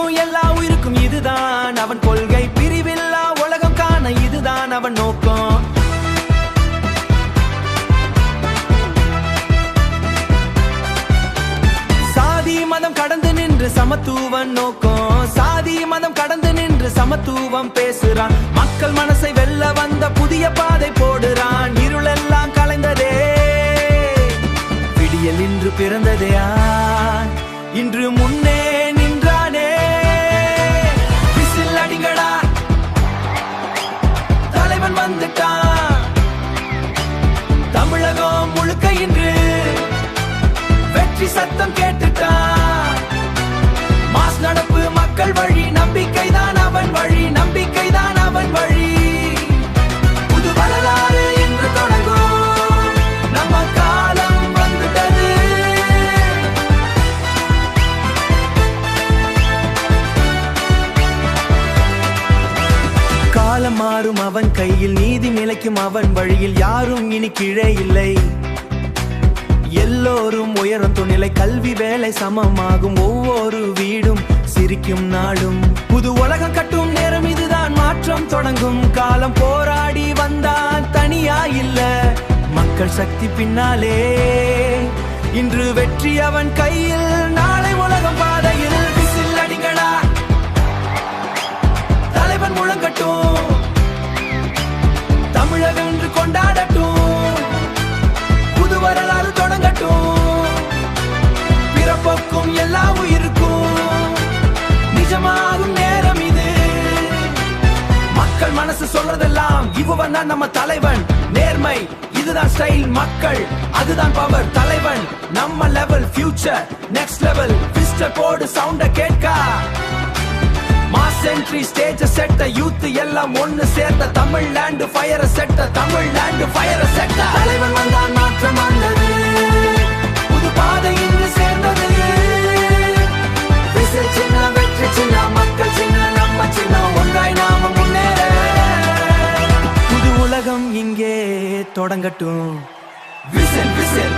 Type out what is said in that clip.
கட்டும் எல்லா உயிருக்கும் இதுதான் அவன் கொள்கை. பிரிவில்லா உலகம் காண இதுதான் அவன் நோக்கம். சாதி மதம் கடந்து நின்று சமத்துவம் நோக்கம். சாதி மதம் கடந்து நின்று சமத்துவம் பேசுறான். மக்கள் மனசை வெல்ல வந்த புதிய பாதை போடுறான். இருளெல்லாம் கலைந்ததே, விடியல் இன்று பிறந்ததே. இன்று முன்னே நின்றானே. விசில் அடிங்கடா, தலைவன் வந்துட்டான். தமிழகம் முழுக்க இன்று வெற்றி சத்தம் கேட்டுட்டான். மாஸ் நடப்பு மக்கள் வழி, நம்பிக்கைதான் அவன் வழி, நம்பிக்கைதான் அவன் வழி. புது வரலாறு என்று தொடங்கும், நம்ம காலம் வந்துட்டது. காலம் மாறும் அவன் கையில், நீதி நிலைக்கும் அவன் வழியில். யாரும் இனி கீழே இல்லை, எல்லோரும் உயரும் துணிலை. கல்வி வேலை சமமாகும், ஒவ்வொரு வீடும் சிரிக்கும் நாடும். புது உலகம் கட்டும் நேரம் இதுதான், மாற்றம் தொடங்கும் காலம். போராடி வந்தான் தனியா இல்ல, மக்கள் சக்தி பின்னாலே. இன்று வெற்றி அவன் கையில், நாளை உலகம் பாதையில். விசில் அடிங்களா, தலைவன் முழங்கட்டும். தமிழகம் என்று கொண்டாடட்டும், புது வரலாறு தொடங்கட்டும். பிறப்போக்கும் எல்லா உயிருக்கும் நிஜமாகும் நேரம் இது. மக்கள் மனசு சொல்றதெல்லாம் இவன் தான் நம்ம தலைவன். நேர்மை இதுதான் ஸ்டைல், மக்கள் அதுதான் பவர். தலைவன் நம்ம level, future next level. Pistol போடு சவுண்ட கேட்கா, மாஸ் என்ட்ரி ஸ்டேஜ் செட்ட. யூத் எல்லாம் ஒன்னு சேர்த்த, தமிழ்லாந்து ஃபயர் செட்ட, தமிழ்லாந்து ஃபயர் செட்ட. தலைவன் வந்தான், மாற்றம் வந்தது, புது பாதை இன்று சேர்ந்தது. விசில் சின்ன, வெற்றி சின்ன, மக்கள் சின்ன, நம்ம சின்ன. ஒன்றாய் நாம முன்னேற, புது உலகம் இங்கே தொடங்கட்டும். Whistle whistle